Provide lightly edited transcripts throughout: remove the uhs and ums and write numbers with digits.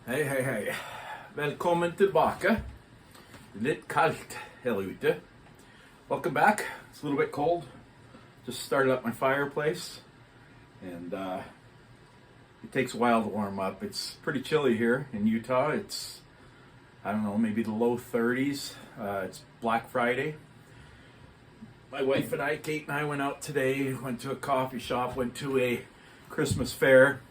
Hej, hej, hej. Velkommen tilbake. Litt kaldt her ute. Welcome back. It's a little bit cold. Just started up my fireplace. And it takes a while to warm up. It's pretty chilly here in Utah. It's, I don't know, maybe the low 30s. It's Black Friday. My wife and I, Kate and I, went out today, went to a coffee shop, went to a Christmas fair,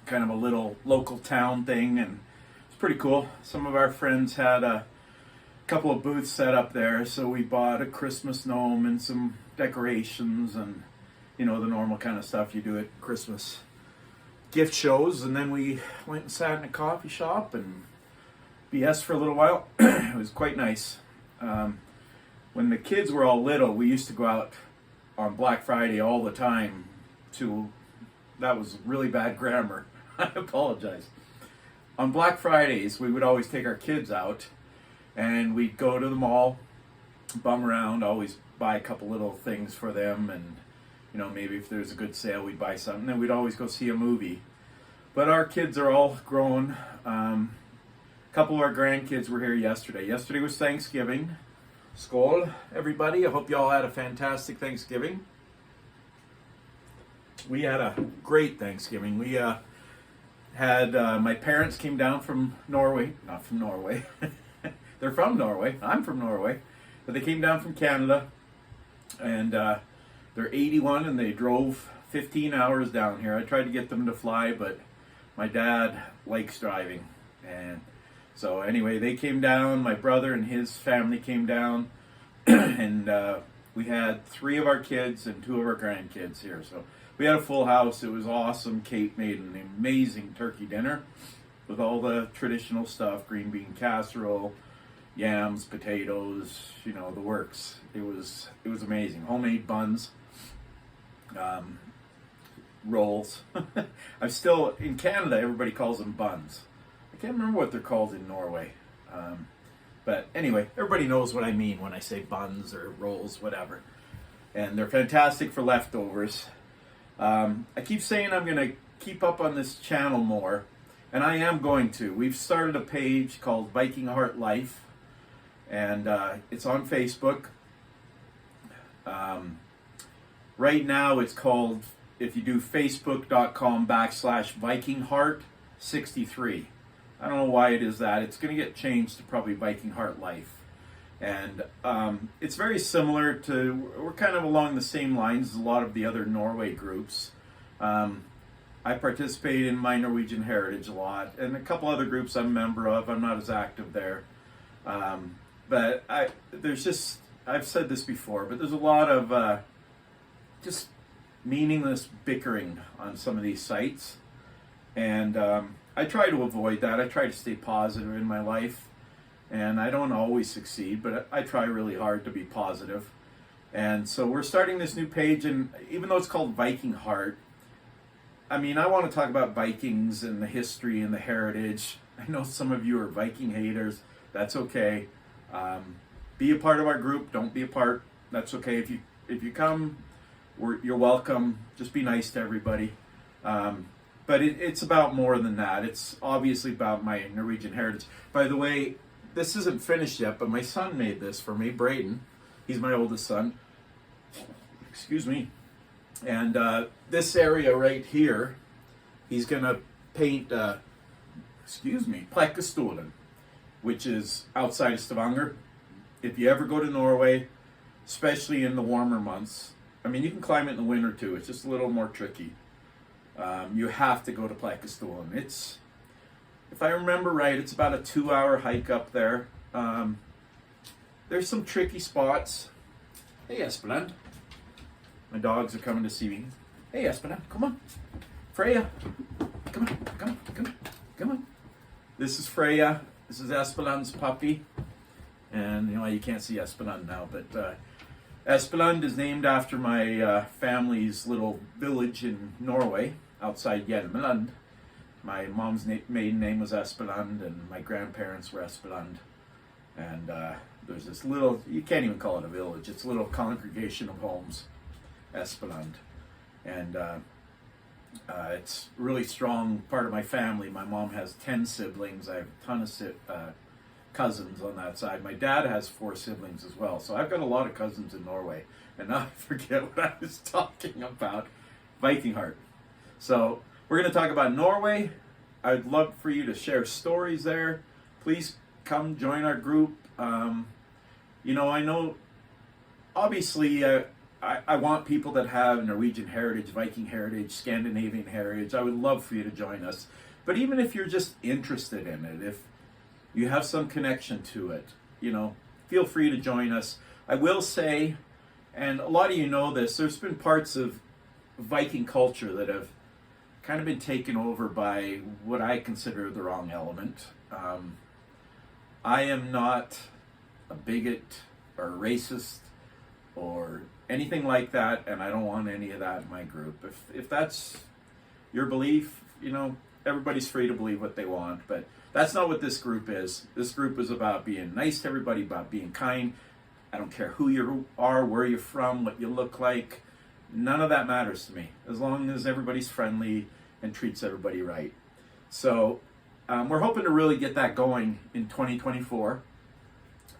kind of a little local town thing, and it's pretty cool. Some of our friends had a couple of booths set up there, so we bought a Christmas gnome and some decorations and, you know, the normal kind of stuff you do at Christmas gift shows. And then we went and sat in a coffee shop and BS for a little while. It was quite nice. When the kids were all little, we used to go out on Black Friday all the time to, that was really bad grammar. I apologize. On Black Fridays, we would always take our kids out and we'd go to the mall, bum around, always buy a couple little things for them, and, you know, maybe if there's a good sale, we'd buy something. Then we'd always go see a movie. But our kids are all grown. A couple of our grandkids were here yesterday. Yesterday was Thanksgiving. Skål, everybody. I hope you all had a fantastic Thanksgiving. We had a great Thanksgiving. We had, my parents came down from Norway, not from Norway. They're from Norway. I'm from Norway. But they came down from Canada, and they're 81 and they drove 15 hours down here. I tried to get them to fly, but my dad likes driving. And so anyway, they came down. My brother and his family came down, and we had 3 of our kids and 2 of our grandkids here. So we had a full house. It was awesome. Kate made an amazing turkey dinner with all the traditional stuff: green bean casserole, yams, potatoes, you know, the works. It was amazing. Homemade buns, rolls. I'm still in Canada. Everybody calls them buns. I can't remember what they're called in Norway. But anyway, everybody knows what I mean when I say buns or rolls, whatever. And they're fantastic for leftovers. I keep saying I'm going to keep up on this channel more, and I am going to. We've started a page called Viking Heart Life, and it's on Facebook. Right now it's called, if you do facebook.com/VikingHeart63. I don't know why it is that. It's going to get changed to probably Viking Heart Life. And it's very similar to, we're kind of along the same lines as a lot of the other Norway groups. I participate in my Norwegian heritage a lot, and a couple other groups I'm a member of. I'm not as active there. But there's just, I've said this before, but there's a lot of just meaningless bickering on some of these sites. And I try to avoid that. I try to stay positive in my life. And I don't always succeed, but I try really hard to be positive. And so we're starting this new page, and even though it's called Viking Heart, I mean, I want to talk about Vikings and the history and the heritage. I know some of you are Viking haters. That's okay. Be a part of our group. Don't be a part. That's okay. If you come, you're welcome. Just be nice to everybody. But it's about more than that. It's obviously about my Norwegian heritage. By the way, this isn't finished yet, but my son made this for me, Braden. He's my oldest son. Excuse me. And this area right here, he's going to paint, Plekkestuen, which is outside of Stavanger. If you ever go to Norway, especially in the warmer months, I mean, you can climb it in the winter too. It's just a little more tricky. You have to go to Plekkestuen. It's, if I remember right, it's about a 2-hour hike up there. There's some tricky spots. Hey, Espeland. My dogs are coming to see me. Hey, Espeland, come on. Freya, come on. This is Freya. This is Espeland's puppy. And, you know, you can't see Espeland now, but Espeland is named after my family's little village in Norway, outside Hjelmeland. My mom's maiden name was Espeland, and my grandparents were Espeland. And there's this little, you can't even call it a village, it's a little congregation of homes, Espeland. And It's a really strong part of my family. My mom has 10 siblings. I have a ton of cousins on that side. My dad has 4 siblings as well. So I've got a lot of cousins in Norway. And now I forget what I was talking about. Viking heart. So we're going to talk about Norway. I'd love for you to share stories there. Please come join our group. You know, I know, obviously, I want people that have Norwegian heritage, Viking heritage, Scandinavian heritage. I would love for you to join us. But even if you're just interested in it, if you have some connection to it, you know, feel free to join us. I will say, and a lot of you know this, there's been parts of Viking culture that have kind of been taken over by what I consider the wrong element. I am not a bigot or a racist or anything like that, and I don't want any of that in my group. If that's your belief, you know, everybody's free to believe what they want, but that's not what this group is. This group is about being nice to everybody, about being kind. I don't care who you are, where you're from, what you look like. None of that matters to me, as long as everybody's friendly and treats everybody right. So we're hoping to really get that going in 2024.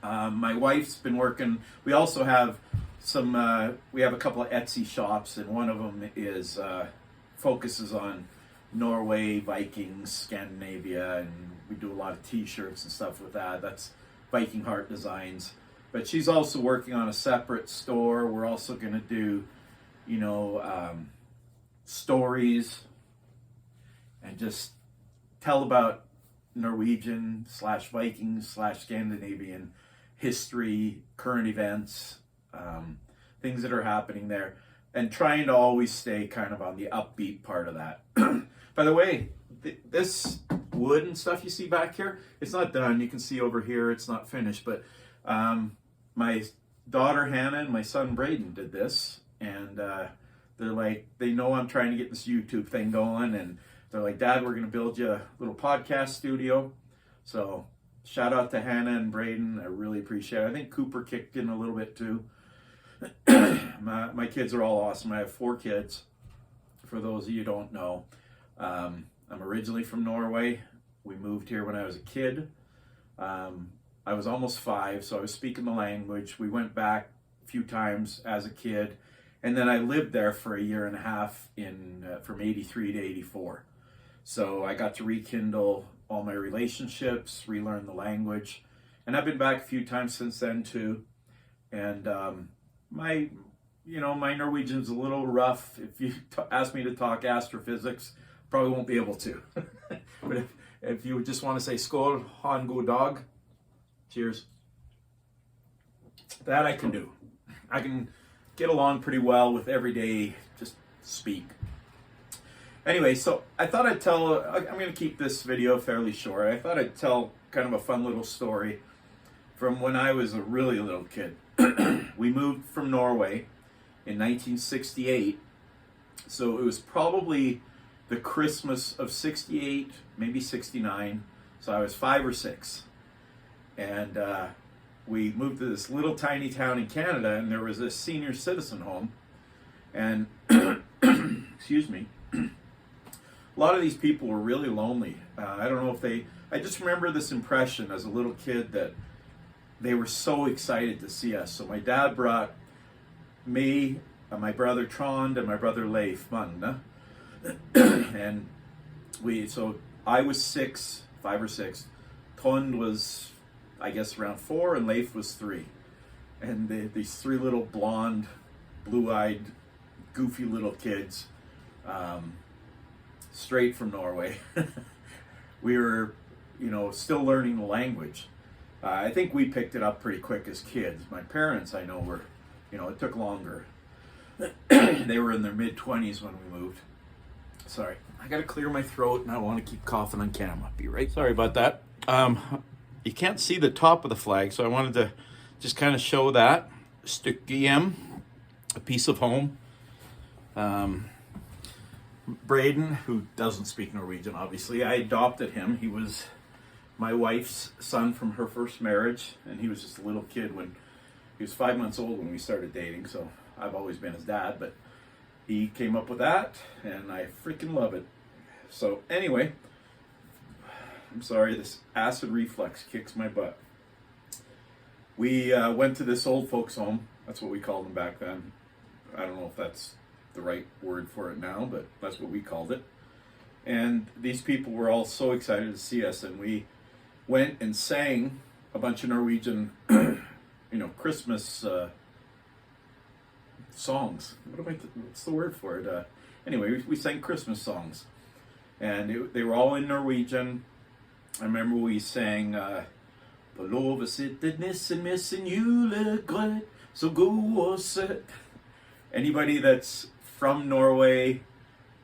My wife's been working. We also have we have a couple of Etsy shops, and one of them is focuses on Norway, Vikings, Scandinavia, and we do a lot of t-shirts and stuff with that. That's Viking Heart Designs. But she's also working on a separate store. We're also going to do, you know, stories and just tell about Norwegian / Vikings / Scandinavian history, current events, things that are happening there, and trying to always stay kind of on the upbeat part of that. By the way, this wood and stuff you see back here, it's not done. You can see over here it's not finished, but my daughter Hannah and my son Braden did this, and they're like, they know I'm trying to get this YouTube thing going, and they're like, Dad, we're going to build you a little podcast studio. So shout out to Hannah and Braden. I really appreciate it. I think Cooper kicked in a little bit too. My kids are all awesome. I have 4 kids, for those of you who don't know. I'm originally from Norway. We moved here when I was a kid. I was almost 5, so I was speaking the language. We went back a few times as a kid, and then I lived there for a year and a half from 83 to 84. So I got to rekindle all my relationships, relearn the language, and I've been back a few times since then too. And my Norwegian's a little rough. If you ask me to talk astrophysics, probably won't be able to. But if you just want to say skål, ha en god dag, cheers, that I can do. I can get along pretty well with everyday just speak. Anyway, so I thought I'd tell, I'm going to keep this video fairly short. I thought I'd tell kind of a fun little story from when I was a really little kid. We moved from Norway in 1968, so it was probably the Christmas of 68, maybe 69, so I was 5 or 6. And we moved to this little tiny town in Canada, and there was a senior citizen home, and excuse me, a lot of these people were really lonely. I don't know if I just remember this impression as a little kid that they were so excited to see us. So my dad brought me, my brother Trond, and my brother Leif Magne, and so I was 6, 5 or 6. Trond was, I guess, around 4, and Leif was 3. And these 3 little blonde, blue-eyed, goofy little kids, straight from Norway. We were, still learning the language. I think we picked it up pretty quick as kids. My parents, I know, were, it took longer. They were in their mid-20s when we moved. Sorry, I gotta clear my throat, and I don't want to keep coughing on camera. Be right. Sorry about that. You can't see the top of the flag, so I wanted to just kind of show that. Stykke a piece of home. Braden, who doesn't speak Norwegian, obviously, I adopted him. He was my wife's son from her first marriage, and he was just a little kid when he was 5 months old when we started dating, so I've always been his dad. But he came up with that, and I freaking love it. So anyway, I'm sorry, this acid reflux kicks my butt. We went to this old folks home. That's what we called them back then. I don't know if that's the right word for it now, but that's what we called it. And these people were all so excited to see us, and we went and sang a bunch of Norwegian, Christmas songs. What's the word for it? Anyway, we sang Christmas songs, and they were all in Norwegian. I remember we sang "På låve sitter nissen med sin julegrøt, så god og søt." Anybody that's from Norway,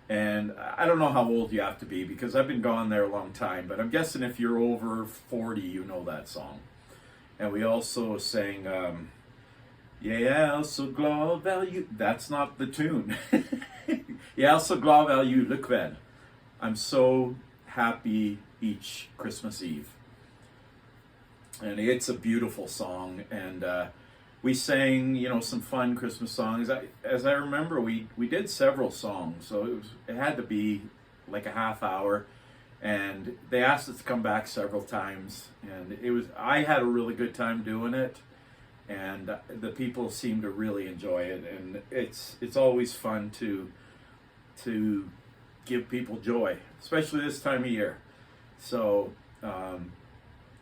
and I don't know how old you have to be because I've been gone there a long time, but I'm guessing if you're over 40, you know that song. And we also sang, "Yeah, så glad vel you." That's not the tune. "Yeah, så glad vel julekväll." I'm so happy each Christmas Eve. And it's a beautiful song, and we sang, some fun Christmas songs. As I remember, we did several songs, so it had to be like a half hour, and they asked us to come back several times, and I had a really good time doing it, and the people seemed to really enjoy it, and it's always fun to give people joy, especially this time of year. So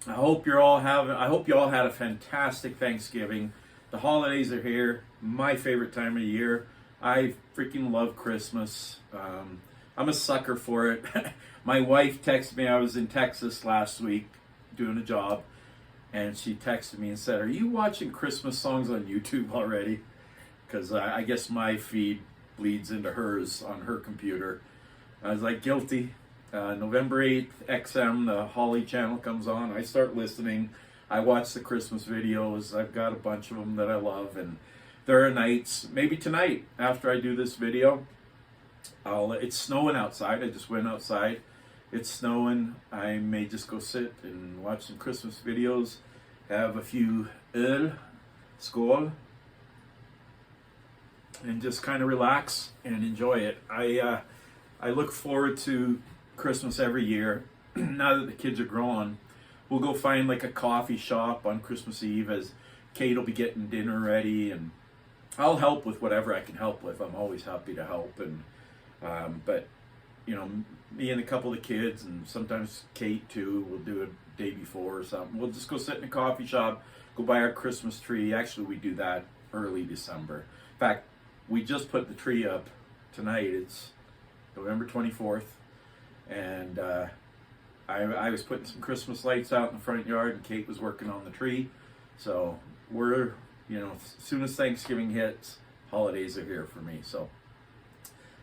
I hope you all had a fantastic Thanksgiving. The holidays are here. My favorite time of year. I freaking love Christmas. I'm a sucker for it. My wife texted me. I was in Texas last week doing a job, and she texted me and said, "Are you watching Christmas songs on YouTube already?" Because I guess my feed bleeds into hers on her computer. I was like, guilty. November 8th, XM, the Holly channel comes on. I start listening. I watch the Christmas videos. I've got a bunch of them that I love, and there are nights, maybe tonight after I do this video, it's snowing outside. I just went outside. It's snowing. I may just go sit and watch some Christmas videos, have a few öl, skål, and just kind of relax and enjoy it. I look forward to Christmas every year. Now that the kids are grown, we'll go find like a coffee shop on Christmas Eve as Kate will be getting dinner ready, and I'll help with whatever I can help with. I'm always happy to help, and but me and a couple of the kids, and sometimes Kate too, we'll do it day before or something. We'll just go sit in a coffee shop, go buy our Christmas tree. Actually, we do that early December. In fact, we just put the tree up tonight. It's November 24th, and I was putting some Christmas lights out in the front yard, and Kate was working on the tree. So we're, as soon as Thanksgiving hits, holidays are here for me. So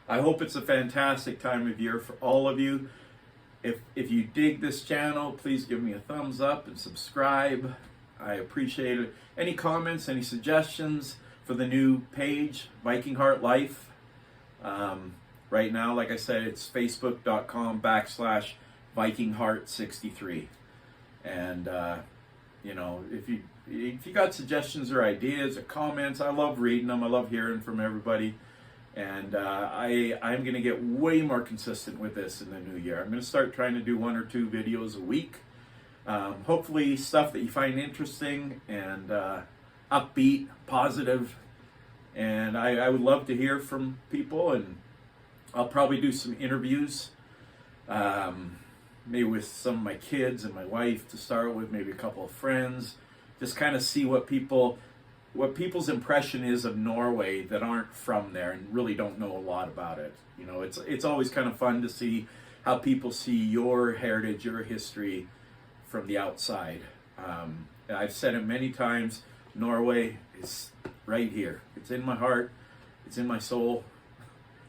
I hope it's a fantastic time of year for all of you. If you dig this channel, please give me a thumbs up and subscribe. I appreciate it. Any comments, any suggestions for the new page, Viking Heart Life? Right now, like I said, it's facebook.com/VikingHeart63. And, if you got suggestions or ideas or comments, I love reading them. I love hearing from everybody. And I'm going to get way more consistent with this in the new year. I'm going to start trying to do 1 or 2 videos a week. Hopefully stuff that you find interesting and upbeat, positive. And I would love to hear from people, and I'll probably do some interviews, maybe with some of my kids and my wife to start with, maybe a couple of friends, just kind of see what people's impression is of Norway that aren't from there and really don't know a lot about it. It's always kind of fun to see how people see your heritage, your history from the outside. I've said it many times, Norway is right here. It's in my heart. It's in my soul.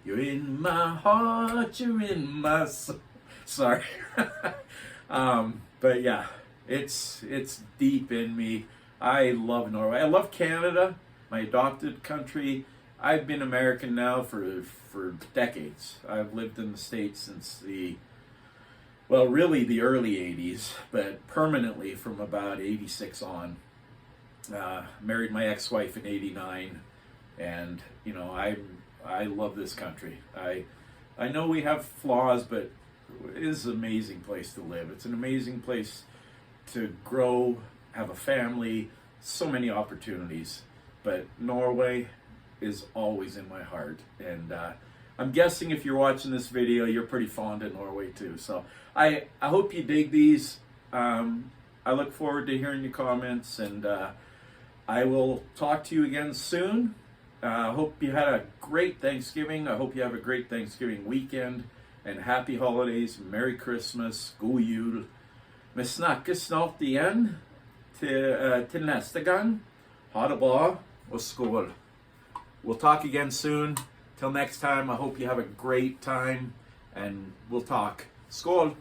You're in my heart, you're in my soul. Sorry. But yeah, it's deep in me. I love Norway. I love Canada, my adopted country. I've been American now for decades. I've lived in the States since really the early 80s, but permanently from about 86 on. Married my ex-wife in 89, and I love this country. I know we have flaws, but it is an amazing place to live. It's an amazing place to grow, have a family, so many opportunities. But Norway is always in my heart. And I'm guessing if you're watching this video, you're pretty fond of Norway too. So I hope you dig these. I look forward to hearing your comments, and I will talk to you again soon. I hope you had a great Thanksgiving. I hope you have a great Thanksgiving weekend, and happy holidays, Merry Christmas, God Jul. Vi snakkes snart igjen til neste gang. Ha det bra, og skål. We'll talk again soon. Till next time, I hope you have a great time, and we'll talk. Skål!